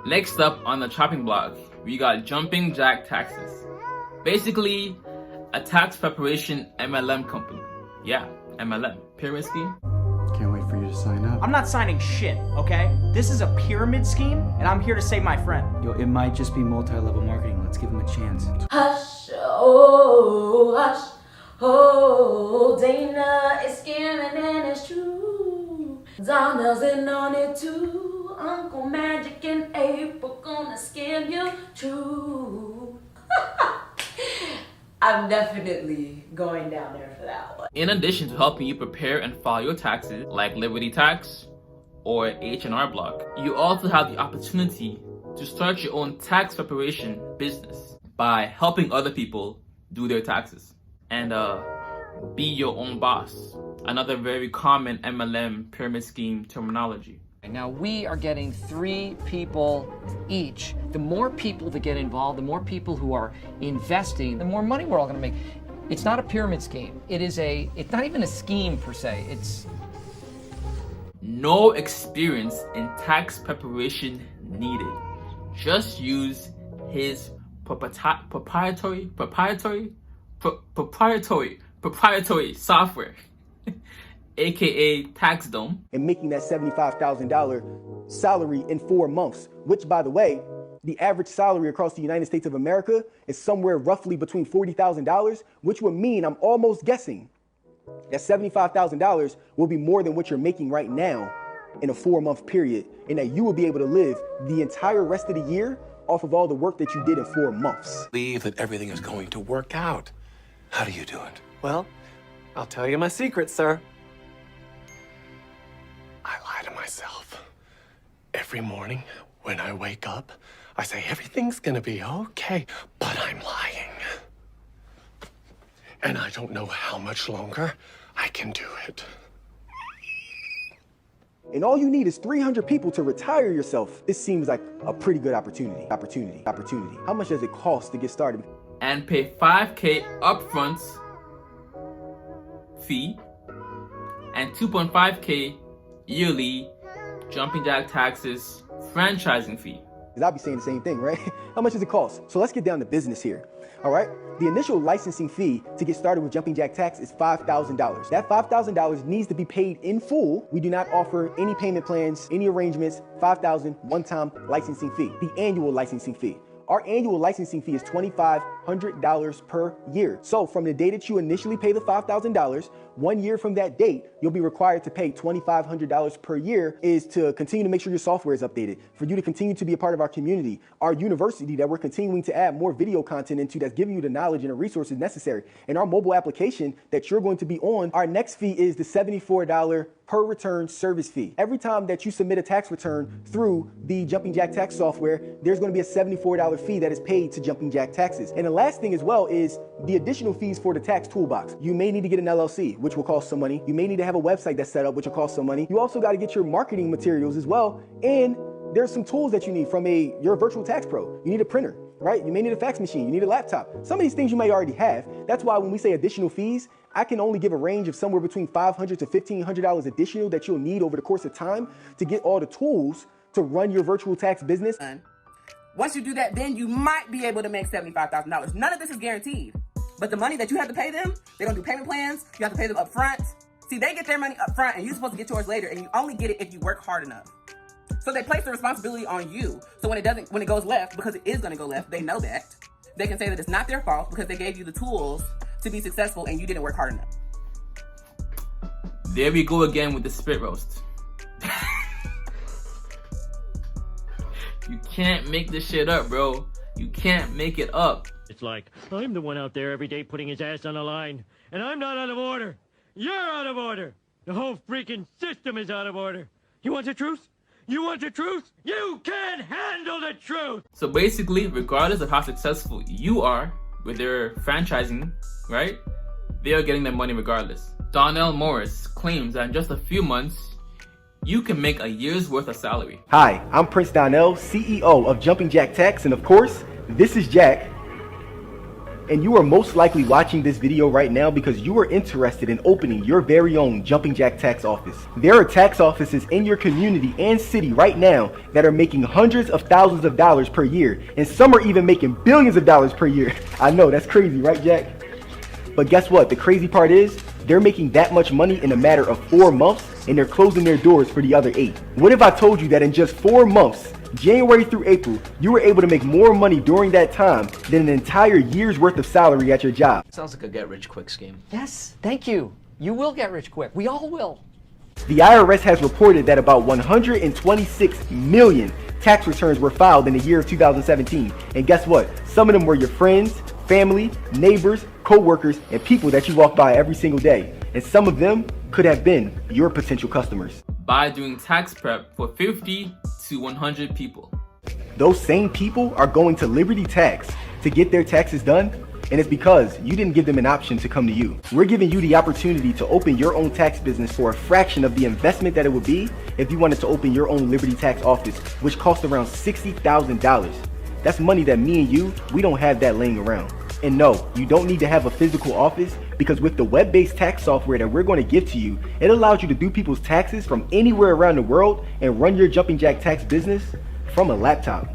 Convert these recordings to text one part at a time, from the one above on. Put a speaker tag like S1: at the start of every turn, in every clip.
S1: Next up on the chopping block, we got jumping jack taxes. Basically, a tax preparation MLM company. Yeah, MLM. Pyramid scheme.
S2: Can't wait for you to sign up.
S3: I'm not signing shit, okay? This is a pyramid scheme, and I'm here to save my friend.
S2: Yo, it might just be multi-level marketing. Let's give him a chance.
S4: Hush, oh, hush, oh, Dana is scamming and it's true. Donnell's in on it too. Uncle Magic and April gonna scam you true. I'm definitely going down there for that one.
S1: In addition to helping you prepare and file your taxes like Liberty Tax or H&R Block, you also have the opportunity to start your own tax preparation business by helping other people do their taxes and be your own boss. Another very common MLM pyramid scheme terminology.
S5: Now we are getting 3 people each. The more people that get involved, the more people who are investing, the more money we're all gonna make. It's not a pyramid scheme. It's not even a scheme per se. It's
S1: no experience in tax preparation needed. Just use his proprietary software, aka TaxDome,
S6: and making that $75,000 salary in 4 months, which, by the way, the average salary across the United States of America is somewhere roughly between $40,000, which would mean, I'm almost guessing, that $75,000 will be more than what you're making right now in a 4-month period, and that you will be able to live the entire rest of the year off of all the work that you did in 4 months.
S7: Believe that everything is going to work out. How do you do it?
S8: Well, I'll tell you my secret, sir.
S7: I lie to myself. Every morning when I wake up, I say everything's gonna be okay, but I'm lying. And I don't know how much longer I can do it.
S6: And all you need is 300 people to retire yourself. This seems like a pretty good opportunity. How much does it cost to get started?
S1: and pay $5,000 upfront fee and $2.5K yearly jumping jack taxes franchising fee.
S6: Because I'll be saying the same thing, right? How much does it cost? So let's get down to business here. All right. The initial licensing fee to get started with Jumping Jack Tax is $5,000. That $5,000 needs to be paid in full. We do not offer any payment plans, any arrangements. $5,000 one-time licensing fee. The annual licensing fee. Our annual licensing fee is $2,500 per year. So from the day that you initially pay the $5,000, 1 year from that date, you'll be required to pay $2,500 per year is to continue to make sure your software is updated, for you to continue to be a part of our community, our university that we're continuing to add more video content into that's giving you the knowledge and the resources necessary, and our mobile application that you're going to be on. Our next fee is the $74 per return service fee. Every time that you submit a tax return through the Jumping Jack Tax software, there's going to be a $74 fee that is paid to Jumping Jack Taxes. And the last thing as well is the additional fees for the tax toolbox. You may need to get an LLC, which will cost some money. You may need to have a website that's set up, which will cost some money. You also got to get your marketing materials as well. And there's some tools that you need from your virtual tax pro. You need a printer, right? You may need a fax machine. You need a laptop. Some of these things you may already have. That's why when we say additional fees, I can only give a range of somewhere between $500 to $1,500 additional that you'll need over the course of time to get all the tools to run your virtual tax business.
S9: Once you do that, then you might be able to make $75,000. None of this is guaranteed. But the money that you have to pay them, they don't do payment plans. You have to pay them up front. See, they get their money up front and you're supposed to get yours later, and you only get it if you work hard enough. So they place the responsibility on you. So when it goes left, because it is going to go left, they know that. They can say that it's not their fault because they gave you the tools to be successful and you didn't work hard enough.
S1: There we go again with the spit roast. You can't make this shit up, bro. You can't make it up.
S10: It's like, I'm the one out there every day putting his ass on the line, and I'm not out of order. You're out of order. The whole freaking system is out of order. You want the truth? You want the truth? You can't handle the truth!
S1: So basically, regardless of how successful you are with their franchising, right? They are getting their money regardless. Donnell Morris claims that in just a few months, you can make a year's worth of salary.
S6: Hi, I'm Prince Donnell, CEO of Jumping Jack Tax, and of course, this is Jack. And you are most likely watching this video right now because you are interested in opening your very own Jumping Jack tax office. There are tax offices in your community and city right now that are making hundreds of thousands of dollars per year, and some are even making billions of dollars per year. I know, that's crazy, right, Jack? But guess what? The crazy part is, they're making that much money in a matter of 4 months, and they're closing their doors for the other 8. What if I told you that in just 4 months, January through April, you were able to make more money during that time than an entire year's worth of salary at your job?
S5: Sounds like a get-rich-quick scheme. Yes, thank you. You will get rich quick. We all will.
S6: The IRS has reported that about 126 million tax returns were filed in the year of 2017. And guess what? Some of them were your friends, family, neighbors, co-workers, and people that you walk by every single day. And some of them could have been your potential customers.
S1: By doing tax prep for 50 to 100 people.
S6: Those same people are going to Liberty Tax to get their taxes done, and it's because you didn't give them an option to come to you. We're giving you the opportunity to open your own tax business for a fraction of the investment that it would be if you wanted to open your own Liberty Tax office, which costs around $60,000. That's money that me and you, we don't have that laying around. And no, you don't need to have a physical office, because with the web-based tax software that we're going to give to you, it allows you to do people's taxes from anywhere around the world and run your Jumping Jack tax business from a laptop.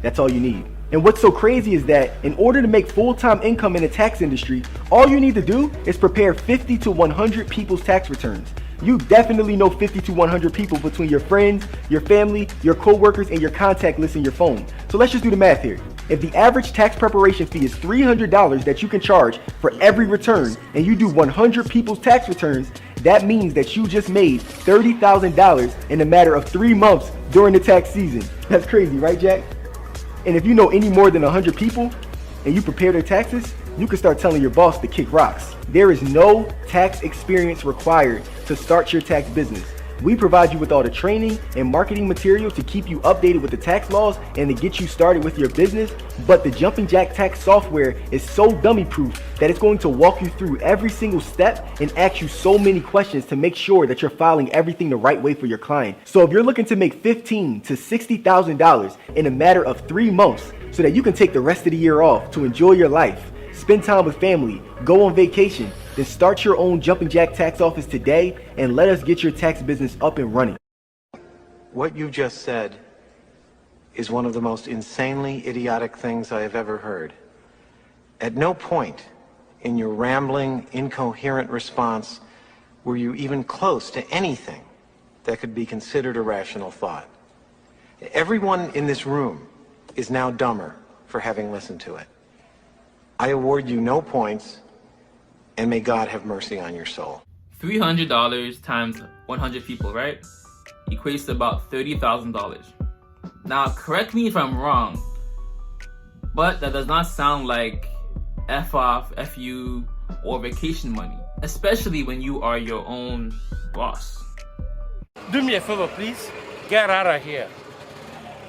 S6: That's all you need. And what's so crazy is that in order to make full-time income in the tax industry, all you need to do is prepare 50 to 100 people's tax returns. You definitely know 50 to 100 people between your friends, your family, your co-workers, and your contact list in your phone. So let's just do the math here. If the average tax preparation fee is $300 that you can charge for every return, and you do 100 people's tax returns, that means that you just made $30,000 in a matter of 3 months during the tax season. That's crazy, right, Jack? And if you know any more than 100 people and you prepare their taxes, you can start telling your boss to kick rocks. There is no tax experience required to start your tax business. We provide you with all the training and marketing material to keep you updated with the tax laws and to get you started with your business. But the Jumping Jack tax software is so dummy proof that it's going to walk you through every single step and ask you so many questions to make sure that you're filing everything the right way for your client. So if you're looking to make $15,000 to $60,000 in a matter of 3 months so that you can take the rest of the year off to enjoy your life, spend time with family, go on vacation, then start your own Jumping Jack tax office today and let us get your tax business up and running.
S11: What you just said is one of the most insanely idiotic things I have ever heard. At no point in your rambling, incoherent response were you even close to anything that could be considered a rational thought. Everyone in this room is now dumber for having listened to it. I award you no points, and may God have mercy on your soul.
S1: $300 times 100 people, right? Equates to about $30,000. Now, correct me if I'm wrong, but that does not sound like F off, FU, or vacation money, especially when you are your own boss.
S10: Do me a favor, please. Get out of here.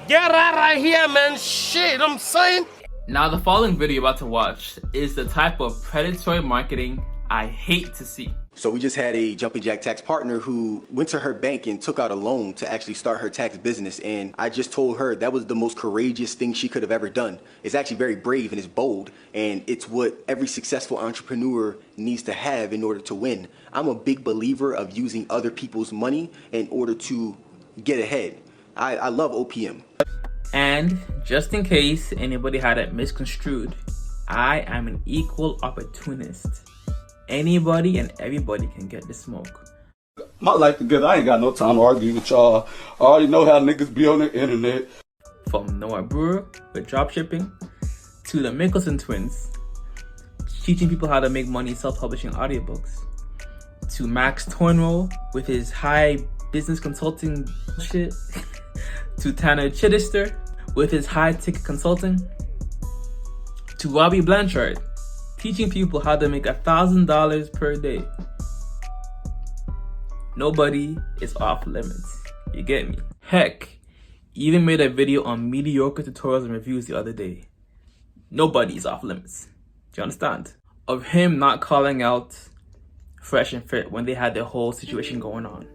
S10: Get out of here, man. Shit, I'm saying.
S1: Now, the following video you're about to watch is the type of predatory marketing I hate to see.
S6: So we just had a Jumping Jack tax partner who went to her bank and took out a loan to actually start her tax business. And I just told her that was the most courageous thing she could have ever done. It's actually very brave and it's bold. And it's what every successful entrepreneur needs to have in order to win. I'm a big believer of using other people's money in order to get ahead. I love OPM.
S1: And just in case anybody had it misconstrued, I am an equal opportunist. Anybody and everybody can get the smoke.
S12: My life together, I ain't got no time to argue with y'all. I already know how niggas be on the internet.
S1: From Noah Brewer with dropshipping, to the Mickelson twins, teaching people how to make money self-publishing audiobooks, to Max Tornrow with his high business consulting shit, to Tanner Chittister with his high-ticket consulting, to Robbie Blanchard, teaching people how to make $1,000 per day. Nobody is off limits. You get me? Heck, even made a video on mediocre tutorials and reviews the other day. Nobody's off limits. Do you understand? Of him not calling out Fresh and Fit when they had their whole situation going on.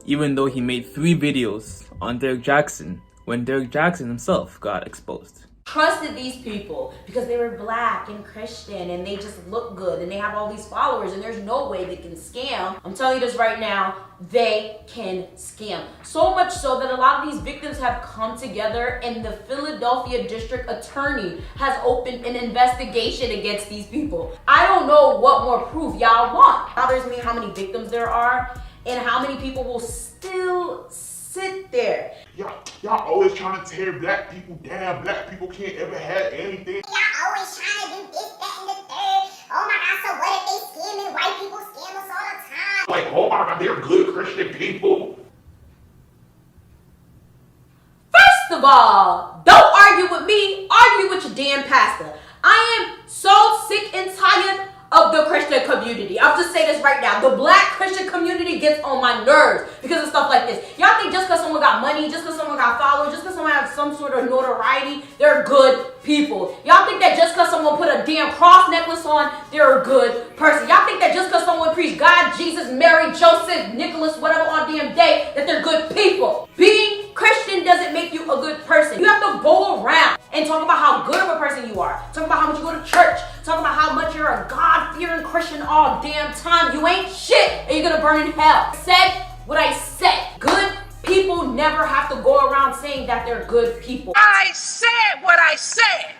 S1: Even though he made 3 videos on Derek Jackson when Derek Jackson himself got exposed.
S4: trusted these people because they were black and Christian and they just look good and they have all these followers and there's no way they can scam. I'm telling you this right now, they can scam. So much so that a lot of these victims have come together and the Philadelphia District Attorney has opened an investigation against these people. I don't know what more proof y'all want. It bothers me how many victims there are and how many people will still sit there.
S13: Y'all always trying to tear black people down. Black people can't ever have anything.
S14: Y'all always trying to do this, that, and the third. Oh my God, so what if they scamming? White people scam us all the time.
S13: Like, oh my God, they're good Christian people.
S4: First of all, don't argue with me, argue with your damn pastor. I am so sick and tired of the Christian community. I'll just say this right now. The black Christian community gets on my nerves because of stuff like this. Y'all think just because someone got money, just because someone got followers, just because someone has some sort of notoriety, they're good people. Y'all think that just because someone put a damn cross necklace on, they're a good person. Y'all think that just because someone preached God, Jesus, Mary, Joseph, Nicholas, whatever on damn day, that they're good people. Being Christian doesn't make you a good person. You have to go around and talk about how good of a person you are. Talk about how much you go to church. Talk about how much you're a God-fearing Christian all damn time. You ain't shit and you're gonna burn in hell. I said what I said. Good people never have to go around saying that they're good people.
S15: I said what I said.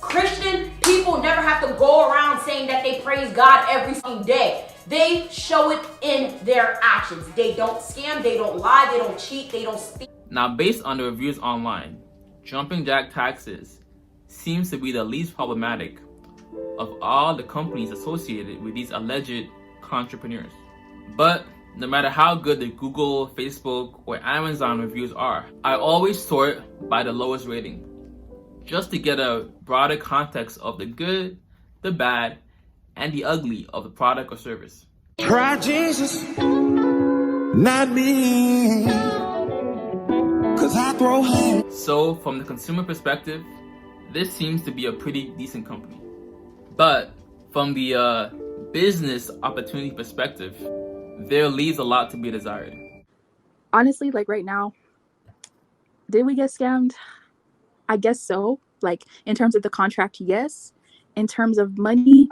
S4: Christian people never have to go around saying that they praise God every single day. They show it in their actions. They don't scam, they don't lie, they don't cheat, they don't steal.
S1: Now, based on the reviews online, jumping jack taxes seems to be the least problematic of all the companies associated with these alleged entrepreneurs. But no matter how good the Google, Facebook, or Amazon reviews are, I always sort by the lowest rating, just to get a broader context of the good, the bad, and the ugly of the product or service.
S16: Cry Jesus, not me, 'cause I throw hands.
S1: So from the consumer perspective, this seems to be a pretty decent company. But from the business opportunity perspective, there leaves a lot to be desired.
S17: Honestly, like right now, did we get scammed? I guess so. Like in terms of the contract, yes. In terms of money,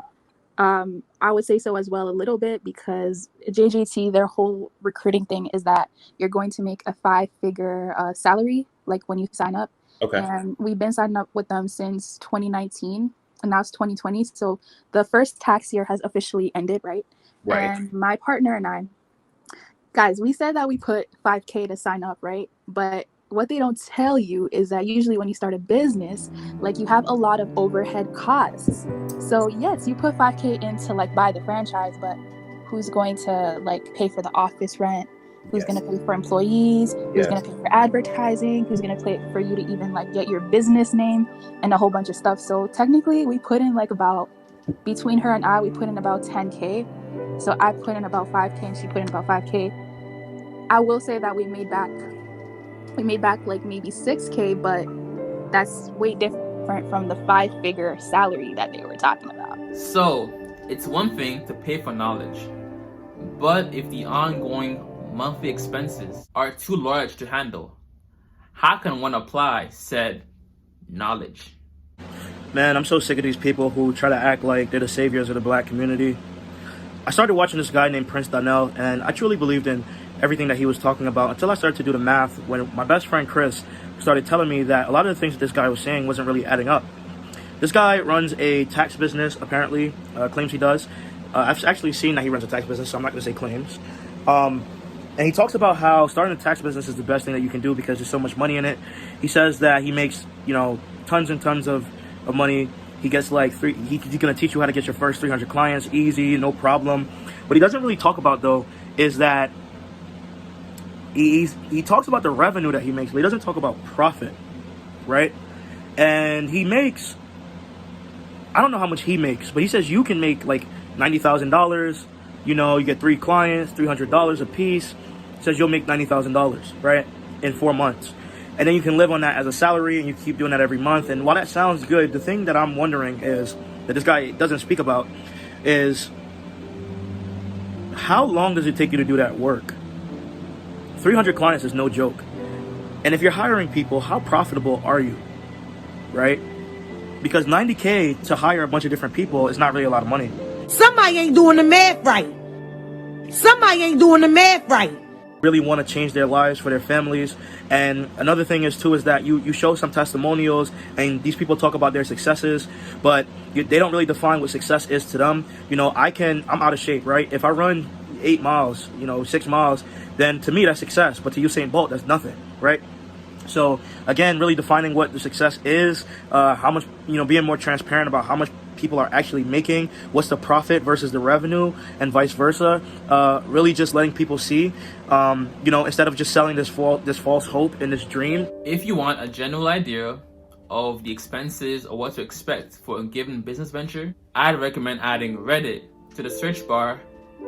S17: I would say so as well a little bit, because JJT, their whole recruiting thing is that you're going to make a 5-figure salary, like when you sign up.
S18: Okay.
S17: And we've been signing up with them since 2019, and now it's 2020. So the first tax year has officially ended, right?
S18: Right.
S17: And my partner and I, guys, we said that we put $5K to sign up, right? But what they don't tell you is that usually when you start a business, like you have a lot of overhead costs. So yes, you put $5K in to like buy the franchise, but who's going to like pay for the office rent? Who's going to pay for employees? Who's going to pay for advertising? Who's going to pay for you to even like get your business name and a whole bunch of stuff? So technically we put in like about, between her and I, we put in about 10K. So I put in about 5K and she put in about 5K. I will say that we made back like maybe 6K, but that's way different from the 5-figure salary that they were talking about.
S1: So it's one thing to pay for knowledge, but if the ongoing monthly expenses are too large to handle, how can one apply said knowledge?
S19: Man, I'm so sick of these people who try to act like they're the saviors of the black community. I started watching this guy named Prince Donnell, and I truly believed in everything that he was talking about until I started to do the math when my best friend Chris started telling me that a lot of the things that this guy was saying wasn't really adding up. This guy runs a tax business, apparently, claims he does. I've actually seen that he runs a tax business, so I'm not going to say claims. And he talks about how starting a tax business is the best thing that you can do because there's so much money in it. He says that he makes, tons and tons of money. He gets like he's going to teach you how to get your first 300 clients, easy, no problem. What he doesn't really talk about, though, is that he talks about the revenue that he makes, but he doesn't talk about profit, right? And he makes, I don't know how much he makes, but he says you can make like $90,000. You get 3 clients, $300 a piece. He says you'll make $90,000, right, in 4 months. And then you can live on that as a salary, and you keep doing that every month. And while that sounds good, the thing that I'm wondering is, that this guy doesn't speak about, is how long does it take you to do that work? 300 clients is no joke. And if you're hiring people, how profitable are you? right? Because $90K to hire a bunch of different people is not really a lot of money.
S15: Somebody ain't doing the math right. Somebody ain't doing the math right.
S19: Really want to change their lives for their families. And another thing is too is that you show some testimonials and these people talk about their successes, but they don't really define what success is to them. You know, I'm out of shape, right? If I run 8 miles, 6 miles, then to me that's success, but to Usain Bolt that's nothing, right? So again, really defining what the success is, how much, being more transparent about how much people are actually making, what's the profit versus the revenue, and vice versa. Really just letting people see, instead of just selling this false hope and this dream.
S1: If you want a general idea of the expenses or what to expect for a given business venture, I'd recommend adding Reddit to the search bar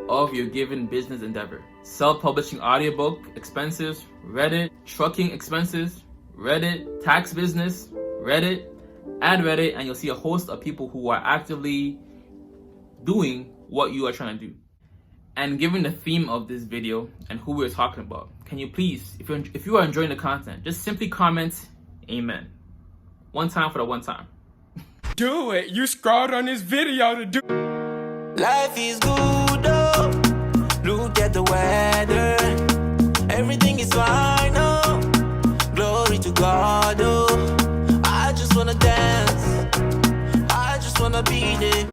S1: of your given business endeavor. Self-publishing audiobook expenses, Reddit. Trucking expenses, Reddit. Tax business, Reddit. Add Reddit and you'll see a host of people who are actively doing what you are trying to do. And given the theme of this video and who we're talking about, can you please, if you are enjoying the content, just simply comment amen. One time for the one time.
S18: Do it. You scrolled on this video to do.
S16: Life is good, oh. Look at the weather. Everything is fine, oh. Glory to God, oh. I just wanna dance. I just wanna be there.